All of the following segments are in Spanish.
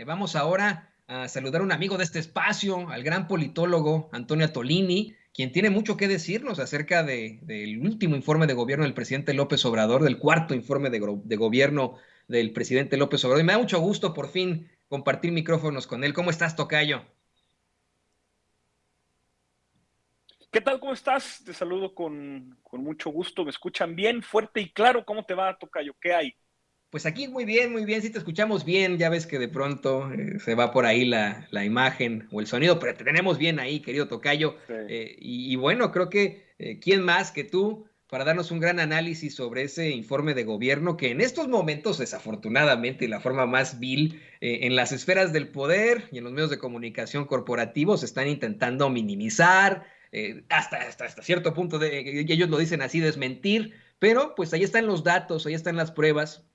Vamos ahora a saludar a un amigo de este espacio, al gran politólogo Antonio Tolini, quien tiene mucho que decirnos acerca del último informe de gobierno del presidente López Obrador, del cuarto informe de gobierno del presidente López Obrador. Y me da mucho gusto por fin compartir micrófonos con él. ¿Cómo estás, tocayo? ¿Qué tal? ¿Cómo estás? Te saludo con mucho gusto. ¿Me escuchan bien, fuerte y claro? ¿Cómo te va, tocayo? ¿Qué hay? Pues aquí muy bien, si te escuchamos bien, ya ves que de pronto se va por ahí la imagen o el sonido, pero te tenemos bien ahí, querido tocayo. Sí. Y bueno, creo que quién más que tú para darnos un gran análisis sobre ese informe de gobierno que en estos momentos, desafortunadamente, y la forma más vil, en las esferas del poder y en los medios de comunicación corporativos están intentando minimizar, hasta cierto punto, ellos lo dicen así, desmentir, pero pues ahí están los datos, ahí están las pruebas.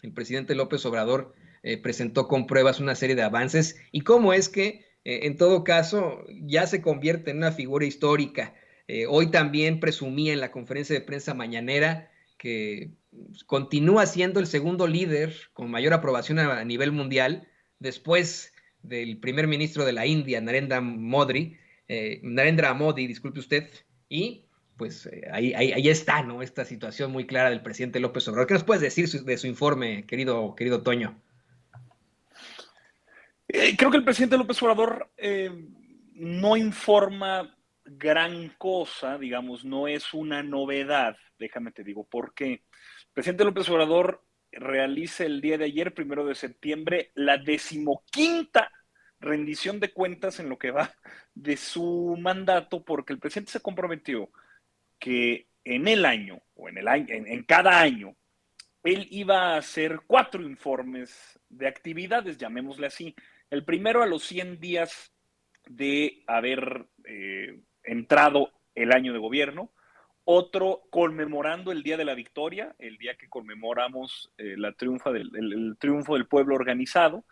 El presidente López Obrador presentó con pruebas una serie de avances y cómo es que en todo caso ya se convierte en una figura histórica. Hoy también presumía en la conferencia de prensa mañanera que continúa siendo el segundo líder con mayor aprobación a nivel mundial después del primer ministro de la India, Narendra Modi, disculpe usted, y pues ahí está, ¿no? Esta situación muy clara del presidente López Obrador. ¿Qué nos puedes decir de su informe, querido Toño? Creo que el presidente López Obrador no informa gran cosa, digamos, no es una novedad. Déjame te digo por qué. El presidente López Obrador realiza el día de ayer, 1 de septiembre, la decimoquinta rendición de cuentas en lo que va de su mandato, porque el presidente se comprometió que en el año, o en el año, en cada año, él iba a hacer 4 informes de actividades, llamémosle así. El primero a los 100 días de haber entrado el año de gobierno, otro conmemorando el Día de la Victoria, el día que conmemoramos el triunfo del pueblo organizado.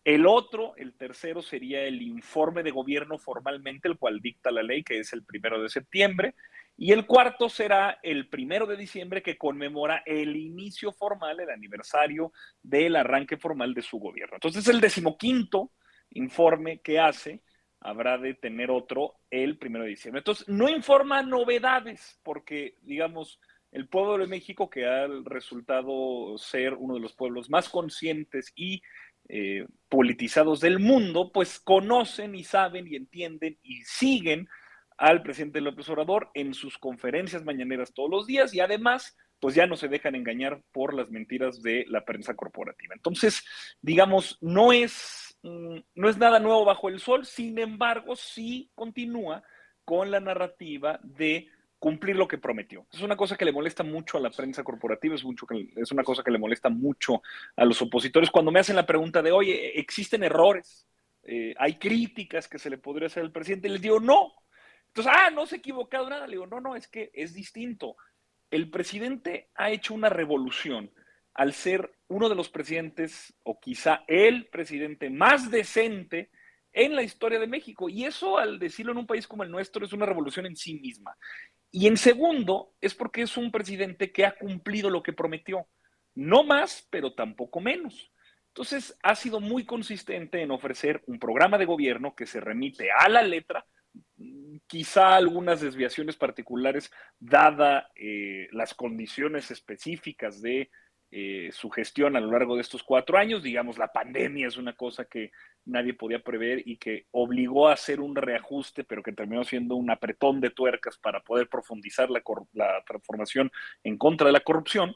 El otro, el tercero, sería el informe de gobierno formalmente, el cual dicta la ley, que es el 1 de septiembre. Y el cuarto será el 1 de diciembre, que conmemora el inicio formal, el aniversario del arranque formal de su gobierno. Entonces, el decimoquinto informe que hace habrá de tener otro el 1 de diciembre. Entonces, no informa novedades, porque, digamos, el pueblo de México, que ha resultado ser uno de los pueblos más conscientes y politizados del mundo, pues conocen y saben y entienden y siguen al presidente López Obrador en sus conferencias mañaneras todos los días y además pues ya no se dejan engañar por las mentiras de la prensa corporativa. Entonces, digamos, no es nada nuevo bajo el sol, sin embargo, sí continúa con la narrativa de cumplir lo que prometió. Es una cosa que le molesta mucho a la prensa corporativa, es una cosa que le molesta mucho a los opositores. Cuando me hacen la pregunta de, oye, ¿existen errores? ¿Hay críticas que se le podría hacer al presidente? Les digo, no. Entonces, no se ha equivocado nada. Le digo, no, es que es distinto. El presidente ha hecho una revolución al ser uno de los presidentes, o quizá el presidente más decente en la historia de México. Y eso, al decirlo en un país como el nuestro, es una revolución en sí misma. Y en segundo, es porque es un presidente que ha cumplido lo que prometió. No más, pero tampoco menos. Entonces, ha sido muy consistente en ofrecer un programa de gobierno que se remite a la letra, quizá algunas desviaciones particulares, dada las condiciones específicas de su gestión a lo largo de estos 4 años. Digamos, la pandemia es una cosa que nadie podía prever y que obligó a hacer un reajuste, pero que terminó siendo un apretón de tuercas para poder profundizar la transformación en contra de la corrupción.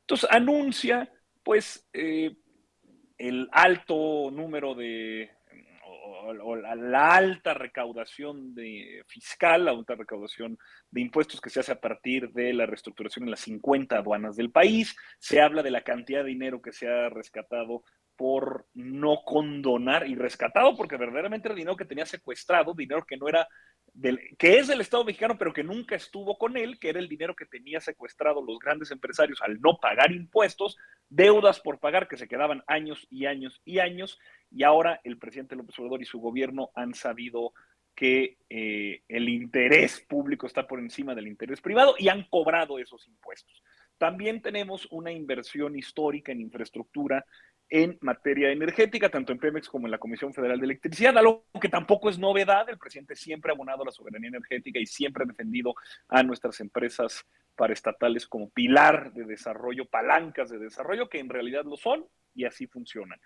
Entonces, anuncia, pues, el alto número o la alta recaudación fiscal, la alta recaudación de impuestos que se hace a partir de la reestructuración en las 50 aduanas del país. Se habla de la cantidad de dinero que se ha rescatado por no condonar, y rescatado porque verdaderamente era dinero que tenía secuestrado, dinero que no era que es del Estado mexicano, pero que nunca estuvo con él, que era el dinero que tenía secuestrado los grandes empresarios al no pagar impuestos, deudas por pagar que se quedaban años y años y años, y ahora el presidente López Obrador y su gobierno han sabido que el interés público está por encima del interés privado y han cobrado esos impuestos. también tenemos una inversión histórica en infraestructura en materia energética, tanto en Pemex como en la Comisión Federal de Electricidad, algo que tampoco es novedad. El presidente siempre ha abonado a la soberanía energética y siempre ha defendido a nuestras empresas paraestatales como pilar de desarrollo, palancas de desarrollo, que en realidad lo son y así funcionan.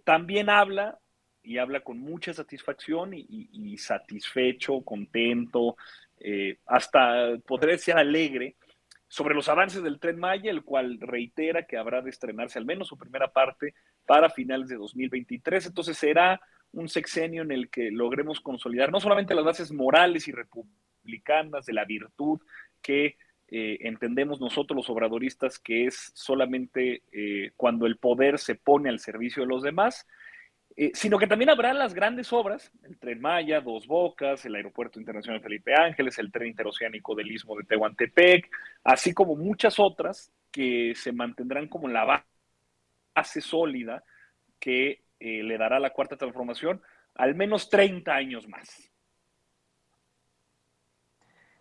También habla, y habla con mucha satisfacción y satisfecho, contento, hasta podría ser alegre, sobre los avances del Tren Maya, el cual reitera que habrá de estrenarse al menos su primera parte para finales de 2023. Entonces será un sexenio en el que logremos consolidar no solamente las bases morales y republicanas de la virtud que entendemos nosotros los obradoristas, que es solamente cuando el poder se pone al servicio de los demás, sino que también habrá las grandes obras, el Tren Maya, Dos Bocas, el Aeropuerto Internacional Felipe Ángeles, el Tren Interoceánico del Istmo de Tehuantepec, así como muchas otras que se mantendrán como la base sólida que le dará la Cuarta Transformación al menos 30 años más.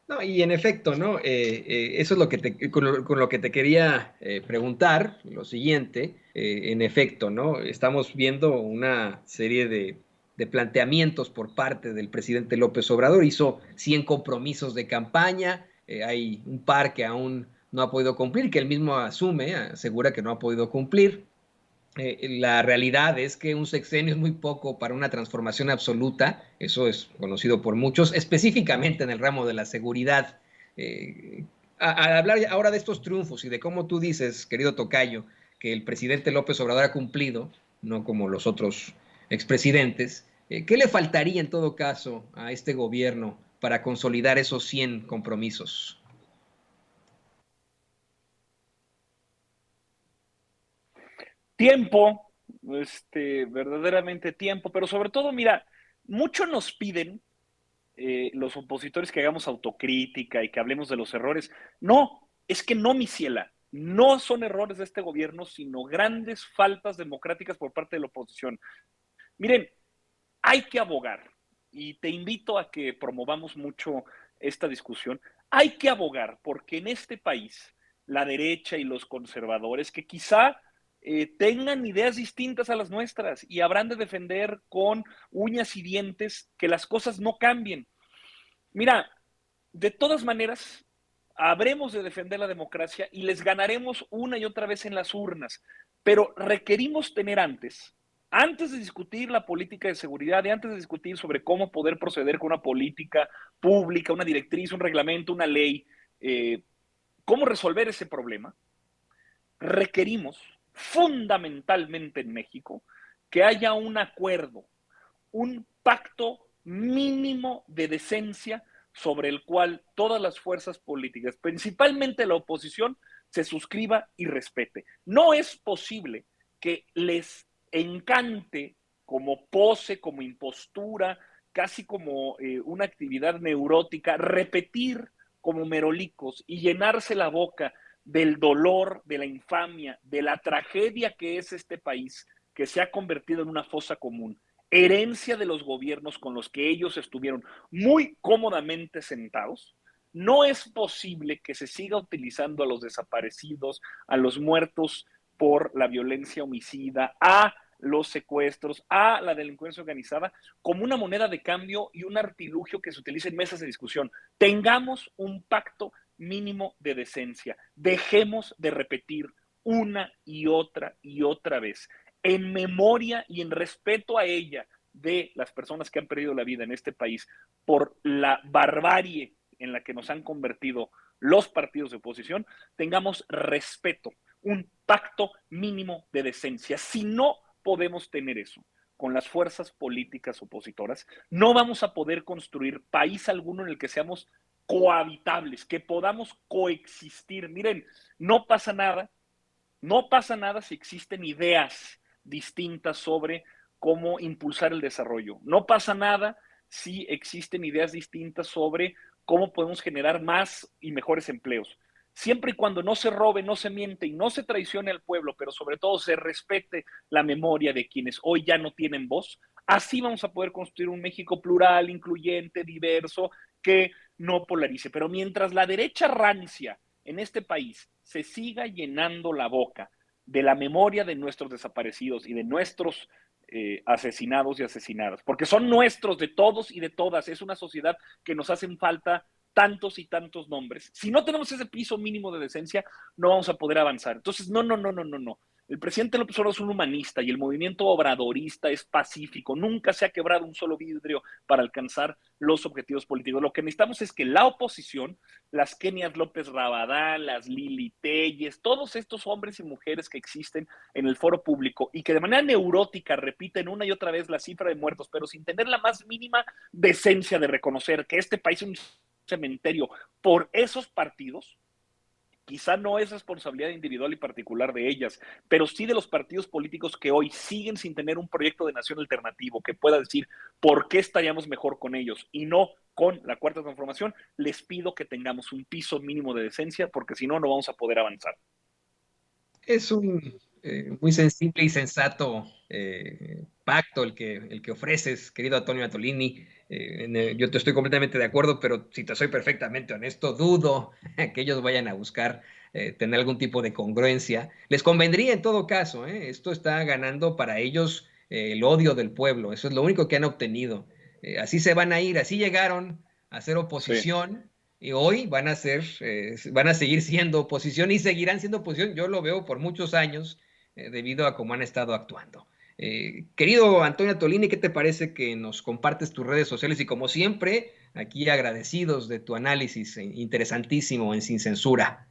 No, y en efecto, ¿no? Eso es lo que con lo que te quería preguntar, lo siguiente, en efecto, ¿no? Estamos viendo una serie de planteamientos por parte del presidente López Obrador, hizo 100 compromisos de campaña, hay un par que aún no ha podido cumplir, que él mismo asume, asegura que no ha podido cumplir. La realidad es que un sexenio es muy poco para una transformación absoluta, eso es conocido por muchos, específicamente en el ramo de la seguridad. Al hablar ahora de estos triunfos y de cómo tú dices, querido tocayo, que el presidente López Obrador ha cumplido, no como los otros expresidentes, ¿qué le faltaría en todo caso a este gobierno para consolidar esos 100 compromisos? Tiempo, verdaderamente tiempo, pero sobre todo, mira, mucho nos piden los opositores que hagamos autocrítica y que hablemos de los errores. No, es que no, mi ciela, no son errores de este gobierno, sino grandes faltas democráticas por parte de la oposición. Miren, hay que abogar, y te invito a que promovamos mucho esta discusión, hay que abogar porque en este país la derecha y los conservadores, que quizá tengan ideas distintas a las nuestras y habrán de defender con uñas y dientes que las cosas no cambien. Mira, de todas maneras, habremos de defender la democracia y les ganaremos una y otra vez en las urnas, pero requerimos tener antes de discutir la política de seguridad y antes de discutir sobre cómo poder proceder con una política pública, una directriz, un reglamento, una ley, cómo resolver ese problema, requerimos fundamentalmente en México que haya un acuerdo, un pacto mínimo de decencia sobre el cual todas las fuerzas políticas, principalmente la oposición, se suscriba y respete. No es posible que les encante como pose, como impostura, casi como una actividad neurótica, repetir como merolicos y llenarse la boca del dolor, de la infamia, de la tragedia que es este país, que se ha convertido en una fosa común, herencia de los gobiernos con los que ellos estuvieron muy cómodamente sentados. No es posible que se siga utilizando a los desaparecidos, a los muertos por la violencia homicida, a los secuestros, a la delincuencia organizada, como una moneda de cambio y un artilugio que se utiliza en mesas de discusión. Tengamos un pacto mínimo de decencia. Dejemos de repetir una y otra vez, en memoria y en respeto a ella, de las personas que han perdido la vida en este país por la barbarie en la que nos han convertido los partidos de oposición, tengamos respeto, un pacto mínimo de decencia. Si no podemos tener eso con las fuerzas políticas opositoras, no vamos a poder construir país alguno en el que seamos cohabitables, que podamos coexistir. Miren, no pasa nada, no pasa nada si existen ideas distintas sobre cómo impulsar el desarrollo. No pasa nada si existen ideas distintas sobre cómo podemos generar más y mejores empleos. Siempre y cuando no se robe, no se miente y no se traicione al pueblo, pero sobre todo se respete la memoria de quienes hoy ya no tienen voz, así vamos a poder construir un México plural, incluyente, diverso, que no polarice. Pero mientras la derecha rancia en este país se siga llenando la boca de la memoria de nuestros desaparecidos y de nuestros asesinados y asesinadas, porque son nuestros, de todos y de todas. Es una sociedad que nos hacen falta tantos y tantos nombres. Si no tenemos ese piso mínimo de decencia, no vamos a poder avanzar. Entonces, no. El presidente López Obrador es un humanista y el movimiento obradorista es pacífico. Nunca se ha quebrado un solo vidrio para alcanzar los objetivos políticos. Lo que necesitamos es que la oposición, las Kenias López Rabadán, las Lili Telles, todos estos hombres y mujeres que existen en el foro público y que de manera neurótica repiten una y otra vez la cifra de muertos, pero sin tener la más mínima decencia de reconocer que este país es un cementerio por esos partidos. Quizá no es responsabilidad individual y particular de ellas, pero sí de los partidos políticos que hoy siguen sin tener un proyecto de nación alternativo que pueda decir por qué estaríamos mejor con ellos y no con la Cuarta Transformación. Les pido que tengamos un piso mínimo de decencia, porque si no, no vamos a poder avanzar. Es un muy sensible y sensato pacto el que ofreces, querido Antonio Atolini. Yo te estoy completamente de acuerdo, pero si te soy perfectamente honesto, dudo que ellos vayan a buscar tener algún tipo de congruencia. Les convendría en todo caso, esto está ganando para ellos el odio del pueblo, eso es lo único que han obtenido. Así se van a ir, así llegaron a ser oposición. Sí. Y hoy van a seguir siendo oposición y seguirán siendo oposición. Yo lo veo por muchos años debido a cómo han estado actuando. Querido Antonio Tolini, ¿qué te parece que nos compartes tus redes sociales? Y como siempre, aquí agradecidos de tu análisis interesantísimo en Sin Censura.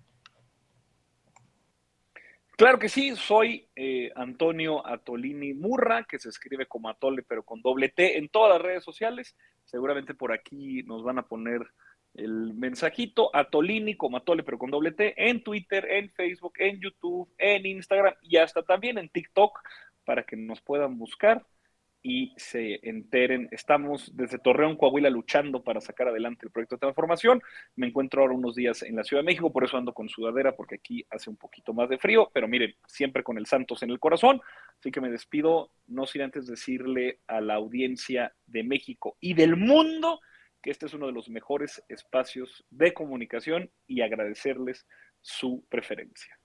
Claro que sí, soy Antonio Atolini Murra, que se escribe como Atole, pero con doble T en todas las redes sociales. Seguramente por aquí nos van a poner el mensajito, Atolini como Atole, pero con doble T, en Twitter, en Facebook, en YouTube, en Instagram y hasta también en TikTok, para que nos puedan buscar y se enteren. Estamos desde Torreón, Coahuila, luchando para sacar adelante el proyecto de transformación. Me encuentro ahora unos días en la Ciudad de México, por eso ando con sudadera, porque aquí hace un poquito más de frío, pero miren, siempre con el Santos en el corazón. Así que me despido, no sin antes decirle a la audiencia de México y del mundo que este es uno de los mejores espacios de comunicación y agradecerles su preferencia.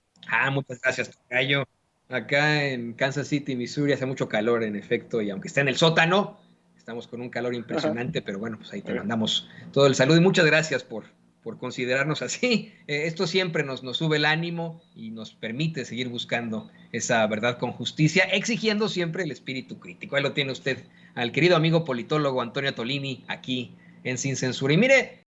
Muchas gracias, Tocayo. Acá en Kansas City, Missouri, hace mucho calor, en efecto, y aunque esté en el sótano, estamos con un calor impresionante, pero bueno, pues ahí te mandamos todo el saludo y muchas gracias por considerarnos así. Esto siempre nos sube el ánimo y nos permite seguir buscando esa verdad con justicia, exigiendo siempre el espíritu crítico. Ahí lo tiene usted al querido amigo politólogo Antonio Tolini, aquí en Sin Censura. Y mire,